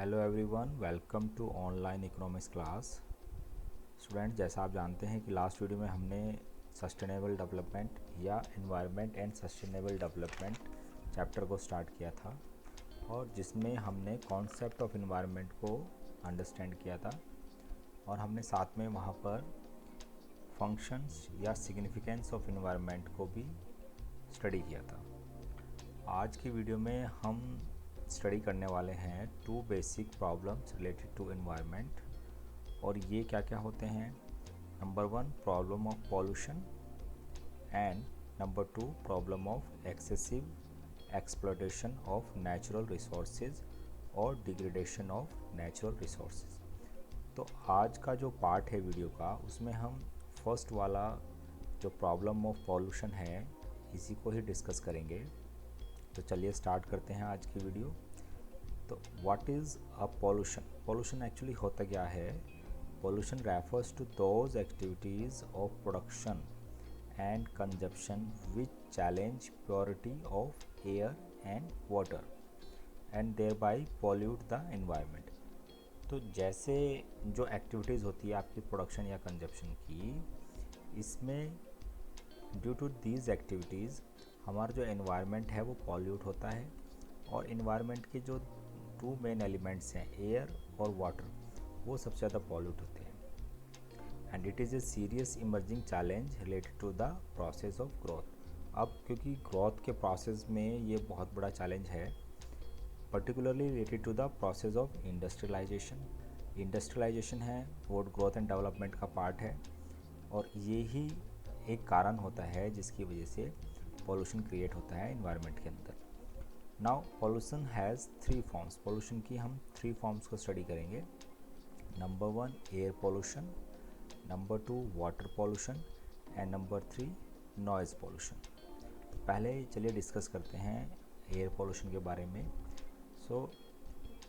Hello everyone, welcome to online economics class. Student, जैसा आप जानते हैं कि लास्ट वीडियो में हमने सस्टेनेबल डेवलपमेंट या environment and sustainable development chapter को स्टार्ट किया था और जिसमें हमने कॉन्सेप्ट ऑफ एनवायरनमेंट को अंडरस्टैंड किया था और हमने साथ में वहाँ पर फंक्शंस या सिग्निफिकेंस ऑफ एनवायरनमेंट को भी स्टडी किया था। आज की वीडियो में हम स्टडी करने वाले हैं two basic problems related to environment. और ये क्या क्या होते हैं? Number 1, problem of pollution, and number 2, problem of excessive exploitation of natural resources और डिग्रेडेशन ऑफ नेचुरल रिसोर्सेज। तो आज का जो पार्ट है वीडियो का, उसमें हम फर्स्ट वाला जो प्रॉब्लम ऑफ पॉल्यूशन है इसी को ही डिस्कस करेंगे। तो चलिए स्टार्ट करते हैं आज की वीडियो। तो what is a pollution? Pollution actually होता क्या है? Pollution refers to those activities of production and consumption which challenge purity of air and water and thereby pollute the environment. तो जैसे जो एक्टिविटीज़ होती है आपकी प्रोडक्शन या कंजप्शन की, इसमें ड्यू टू दीज एक्टिविटीज़ हमारा जो एनवायरनमेंट है वो पॉल्यूट होता है। और एनवायरनमेंट के जो टू मेन एलिमेंट्स हैं, एयर और वाटर, वो सबसे ज़्यादा पॉल्यूट होते हैं। And it is a serious emerging challenge related to the process of growth. अब क्योंकि ग्रोथ के प्रोसेस में ये बहुत बड़ा चैलेंज है, particularly related to the process of industrialisation. Industrialisation है वो ग्रोथ एंड डेवलपमेंट का पार्ट है और ये ही एक कारण होता है जिसकी वजह से पॉल्यूशन क्रिएट होता है एनवायरनमेंट के अंदर। Now pollution has 3 forms. Pollution की हम 3 फॉर्म्स को स्टडी करेंगे। Number 1, air pollution, number 2, water pollution and number 3, noise pollution. पहले चलिए डिस्कस करते हैं एयर पॉल्यूशन के बारे में।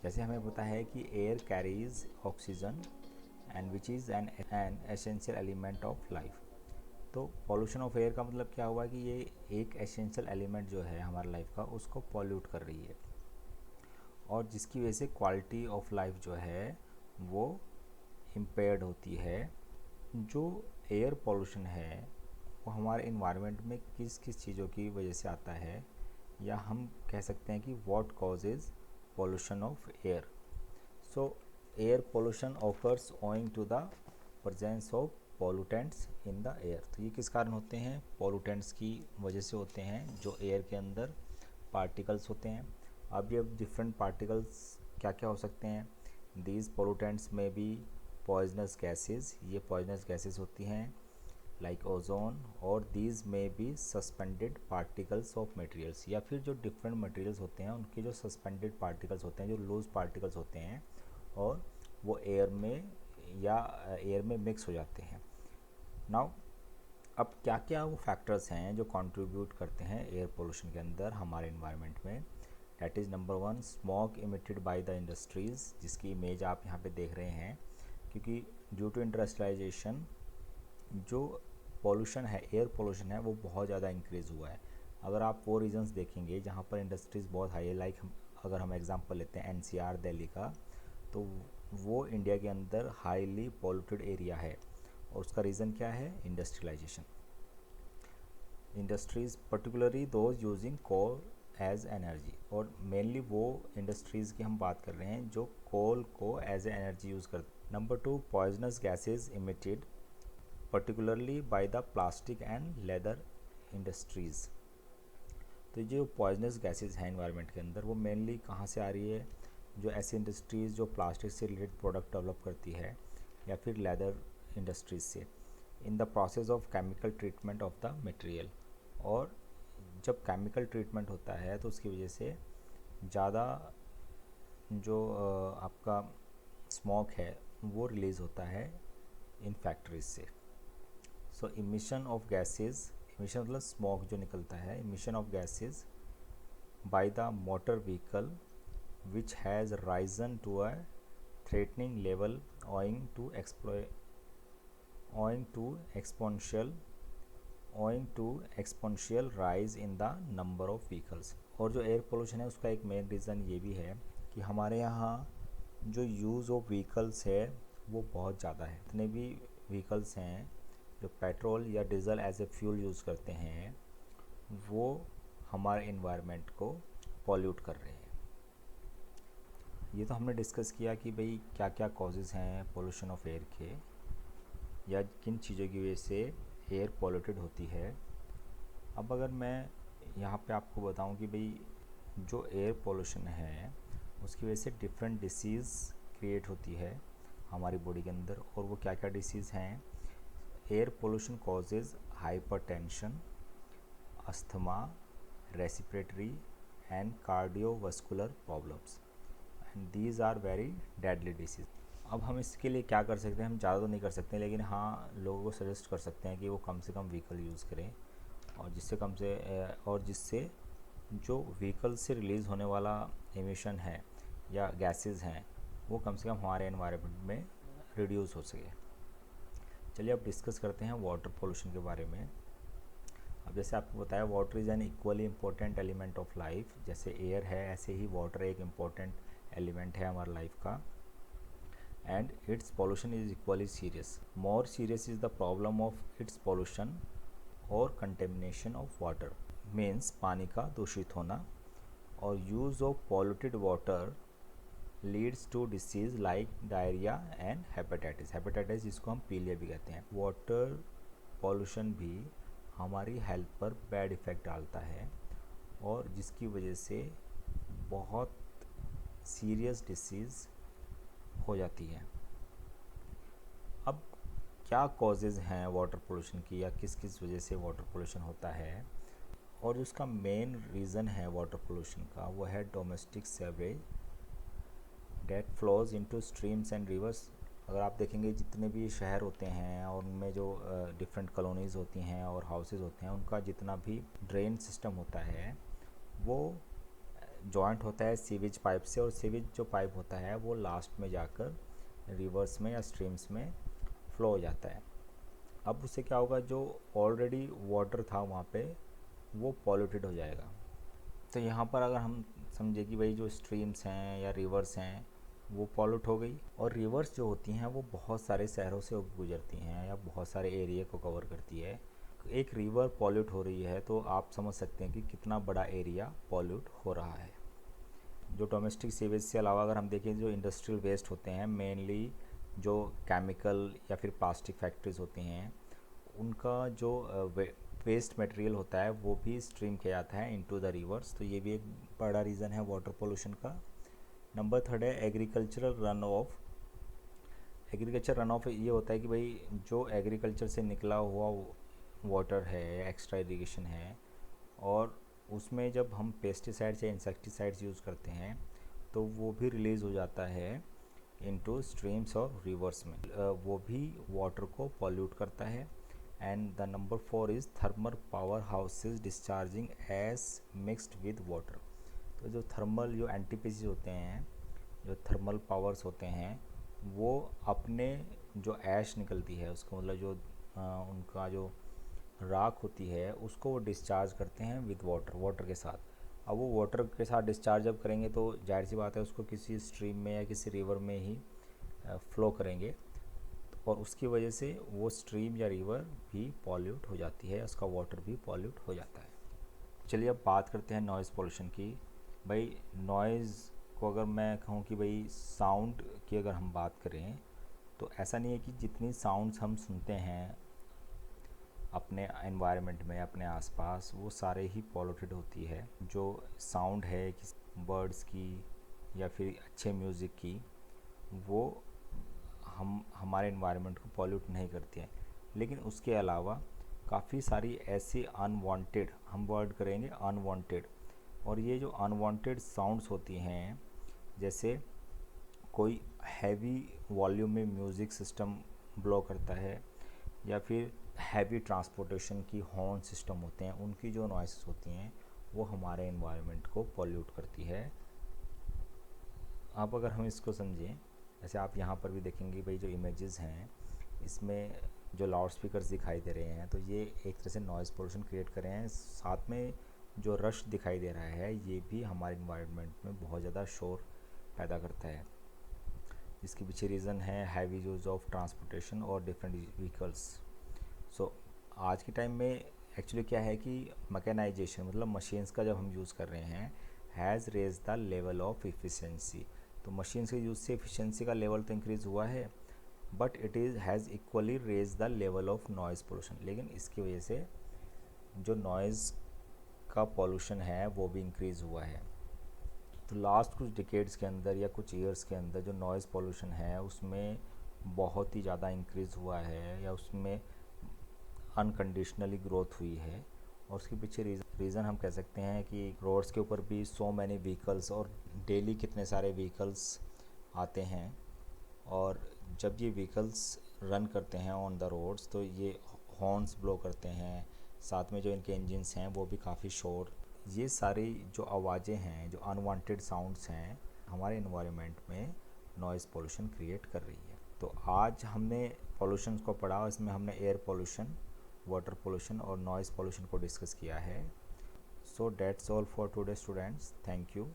जैसे हमें पता है कि air carries oxygen and which is an essential element of life. तो पॉल्यूशन ऑफ एयर का मतलब क्या हुआ कि ये एक एसेंशियल एलिमेंट जो है हमारी लाइफ का, उसको पॉल्यूट कर रही है और जिसकी वजह से क्वालिटी ऑफ लाइफ जो है वो इम्पेयर्ड होती है। जो एयर पॉल्यूशन है वो हमारे इन्वायरमेंट में किस किस चीज़ों की वजह से आता है, या हम कह सकते हैं कि what causes pollution of air. So air pollution occurs owing to the presence of pollutants in the air. तो ये किस कारण होते हैं? पॉल्यूटेंट्स की वजह से होते हैं, जो एयर के अंदर पार्टिकल्स होते हैं। अब ये डिफरेंट पार्टिकल्स क्या क्या हो सकते हैं? दीज पॉल्यूटेंट्स में बी पॉइजनस गैसेस, ये पॉइजनस गैसेस होती हैं लाइक ओजोन, और दीज में be suspended particles of materials, या फिर जो डिफरेंट मटेरियल्स होते हैं उनके जो सस्पेंडेड पार्टिकल्स होते हैं, जो लूज पार्टिकल्स होते हैं और वो एयर में मिक्स हो जाते हैं। नाउ अब क्या क्या वो फैक्टर्स हैं जो कंट्रीब्यूट करते हैं एयर पोल्यूशन के अंदर हमारे इन्वायरमेंट में? That is number 1, smoke emitted by the industries, जिसकी इमेज आप यहाँ पे देख रहे हैं। क्योंकि ड्यू टू इंडस्ट्रियलाइजेशन जो पोल्यूशन है, एयर पोल्यूशन है, वो बहुत ज़्यादा इंक्रीज़ हुआ है। अगर आप वो रीजन्स देखेंगे जहाँ पर इंडस्ट्रीज़ बहुत हाई है, लाइक अगर हम एग्जांपल लेते हैं एनसीआर दिल्ली का, तो वो इंडिया के अंदर हाईली पॉल्यूटेड एरिया है। और उसका रीज़न क्या है? Industrialisation. Industries particularly those using coal as energy, और मेनली वो इंडस्ट्रीज़ की हम बात कर रहे हैं जो कोल को एज ए एनर्जी यूज़ करते। नंबर 2, poisonous gases emitted particularly by the plastic and leather industries. तो जो पॉइजनस गैसेज हैं एनवायरनमेंट के अंदर, वो मेनली कहाँ से आ रही है? जो ऐसी इंडस्ट्रीज़ जो प्लास्टिक से रिलेटेड प्रोडक्ट डेवलप करती है, या फिर लेदर इंडस्ट्रीज से, in the process of chemical treatment of the material. और जब केमिकल ट्रीटमेंट होता है तो उसकी वजह से ज़्यादा जो आपका स्मोक है वो रिलीज़ होता है इन फैक्ट्रीज से। सो इमिशन ऑफ गैसेस, इमिशन मतलब स्मोक जो निकलता है, emission of gases by the motor vehicle which has risen to a threatening level owing to exponential rise in the number of vehicles। और जो air pollution है उसका एक मेन रीज़न ये भी है कि हमारे यहाँ जो यूज़ ऑफ व्हीकल्स है वो बहुत ज़्यादा है। जितने भी व्हीकल्स हैं जो पेट्रोल या diesel as a fuel use करते हैं वो हमारे इन्वायरमेंट को पॉल्यूट कर रहे हैं। ये तो हमने डिस्कस किया कि भाई क्या क्या कॉजेज़ हैं पोल्यूशन ऑफ एयर के, या किन चीज़ों की वजह से एयर पॉल्यूटेड होती है। अब अगर मैं यहाँ पे आपको बताऊँ कि भाई जो एयर पोल्यूशन है उसकी वजह से डिफरेंट डिसीज़ क्रिएट होती है हमारी बॉडी के अंदर, और वो क्या क्या डिसीज़ हैं। Air pollution causes hypertension, asthma, respiratory and cardiovascular problems, and these are very deadly disease. अब हम इसके लिए क्या कर सकते हैं, हम ज़्यादा तो नहीं कर सकते, लेकिन हाँ लोगों को सजेस्ट कर सकते हैं कि वो कम से कम व्हीकल यूज़ करें, और जिससे जो व्हीकल से रिलीज़ होने वाला एमिशन है या गैसेस हैं वो कम से कम हमारे एनवायरनमेंट में रिड्यूस हो सके। चलिए अब डिस्कस करते हैं वाटर पोल्यूशन के बारे में। अब जैसे आपको बताया water is an equally important element of life. जैसे एयर है ऐसे ही वाटर एक इम्पोर्टेंट एलिमेंट है हमारी लाइफ का, and its pollution is equally serious. More serious is the problem of its pollution और कंटेमिनेशन ऑफ वाटर, मीन्स पानी का दूषित होना। और use of polluted water leads to disease like diarrhoea and hepatitis जिसको हम पीलिया भी कहते हैं। वाटर पॉल्यूशन भी हमारी हेल्थ पर बैड इफ़ेक्ट डालता है और जिसकी वजह से बहुत सीरियस डिसीज़ हो जाती है। अब क्या कॉजेज़ हैं वाटर पोल्यूशन की, या किस किस वजह से वाटर पोल्यूशन होता है, और जो उसका मेन रीज़न है वाटर पोल्यूशन का वो है domestic sewerage that flows into streams and rivers. अगर आप देखेंगे जितने भी शहर होते हैं और उनमें जो डिफरेंट कॉलोनीज़ होती हैं और हाउसेज़ होते हैं, उनका जितना भी ड्रेन सिस्टम होता है वो जॉइंट होता है सीवेज पाइप से, और सीवेज जो पाइप होता है वो लास्ट में जाकर रिवर्स में या स्ट्रीम्स में फ्लो हो जाता है। अब उससे क्या होगा, जो ऑलरेडी वाटर था वहाँ पे वो पॉल्यूटेड हो जाएगा। तो यहाँ पर अगर हम समझे कि भाई जो स्ट्रीम्स हैं या रिवर्स हैं वो पॉल्यूट हो गई, और रिवर्स जो होती हैं वो बहुत सारे शहरों से गुजरती हैं या बहुत सारे एरिया को कवर करती है। एक रिवर पॉल्यूट हो रही है तो आप समझ सकते हैं कि कितना बड़ा एरिया पॉल्यूट हो रहा है। जो डोमेस्टिक सीवेज से अलावा अगर हम देखें जो इंडस्ट्रियल वेस्ट होते हैं, मेनली जो केमिकल या फिर प्लास्टिक फैक्ट्रीज होती हैं, उनका जो वेस्ट मटेरियल होता है वो भी स्ट्रीम किया जाता है इनटू द रिवर्स। तो ये भी एक बड़ा रीज़न है वाटर पोल्यूशन का। नंबर थर्ड है agricultural run of. Agriculture run of ये होता है कि भाई जो एग्रीकल्चर से निकला हुआ वाटर है, एक्स्ट्रा इरिगेशन है, और उसमें जब हम पेस्टिसाइड्स या इंसेक्टिसाइड्स यूज़ करते हैं तो वो भी रिलीज़ हो जाता है इनटू स्ट्रीम्स और रिवर्स में, वो भी वाटर को पॉल्यूट करता है। And the number 4 is thermal power houses discharging S mixed with water. तो जो थर्मल जो एनटीपीसी होते हैं, जो थर्मल पावर्स होते हैं, वो अपने जो ऐश निकलती है उसको मतलब जो उनका जो राख होती है उसको वो डिस्चार्ज करते हैं विद वाटर के साथ। अब वो वाटर के साथ डिस्चार्ज जब करेंगे तो जाहिर सी बात है उसको किसी स्ट्रीम में या किसी रिवर में ही फ्लो करेंगे, और उसकी वजह से वो स्ट्रीम या रिवर भी पॉल्यूट हो जाती है, उसका वाटर भी पॉल्यूट हो जाता है। चलिए अब बात करते हैं नॉइज़ पोल्यूशन की। भाई नॉइज़ को अगर मैं कहूँ कि भाई साउंड की अगर हम बात करें तो ऐसा नहीं है कि जितनी साउंड्स हम सुनते हैं अपने एनवायरनमेंट में अपने आसपास वो सारे ही पॉल्यूटेड होती है। जो साउंड है किसी बर्ड्स की या फिर अच्छे म्यूज़िक की, वो हमारे एनवायरनमेंट को पॉल्यूट नहीं करती है, लेकिन उसके अलावा काफ़ी सारी ऐसी अनवांटेड, हम वर्ड करेंगे अनवांटेड, और ये जो अनवांटेड साउंड्स होती हैं, जैसे कोई हैवी वॉल्यूम में म्यूज़िक सिस्टम ब्लो करता है, या फिर हैवी ट्रांसपोर्टेशन की हॉर्न सिस्टम होते हैं, उनकी जो नॉइसेस होती हैं वो हमारे एनवायरनमेंट को पॉल्यूट करती है। अब अगर हम इसको समझें, जैसे आप यहाँ पर भी देखेंगे भाई जो इमेजेस हैं इसमें जो लाउड स्पीकर्स दिखाई दे रहे हैं, तो ये एक तरह से नॉइज़ पोल्यूशन क्रिएट कर रहे हैं। साथ में जो रश दिखाई दे रहा है ये भी हमारे इन्वायरमेंट में बहुत ज़्यादा शोर पैदा करता है। जिसके पीछे रीज़न है हैवी यूज़ ऑफ ट्रांसपोर्टेशन और डिफरेंट व्हीकल्स। सो आज के टाइम में एक्चुअली क्या है कि मैकेनाइजेशन मतलब मशीन्स का जब हम यूज़ कर रहे हैं has raise the level of efficiency. तो मशीन्स के यूज़ से एफिशिएंसी का लेवल तो इंक्रीज़ हुआ है, but it is has equally raise the level of noise pollution. लेकिन इसकी वजह से जो नॉइज़ का पॉल्यूशन है वो भी इंक्रीज़ हुआ है। तो लास्ट कुछ डिकेड्स के अंदर या कुछ ईयर्स के अंदर जो नॉइज़ पोल्यूशन है उसमें बहुत ही ज़्यादा इंक्रीज़ हुआ है, या उसमें अनकंडीशनली ग्रोथ हुई है। और उसके पीछे रीज़न हम कह सकते हैं कि रोड्स के ऊपर भी सो मैनी व्हीकल्स, और डेली कितने सारे व्हीकल्स आते हैं, और जब ये व्हीकल्स रन करते हैं ऑन द रोड्स तो ये हॉर्न्स ब्लो करते हैं, साथ में जो इनके इंजन्स हैं वो भी काफ़ी शोर। ये सारी जो आवाज़ें हैं, जो अनवांटेड साउंड्स हैं, हमारे इन्वायरमेंट में नॉइज़ पोल्यूशन क्रिएट कर रही है। तो आज हमने पोल्यूशन को पढ़ा, इसमें हमने एयर पोल्यूशन, वाटर पोल्यूशन और नॉइज़ पोल्यूशन को डिस्कस किया है। So that's all for today students, thank you.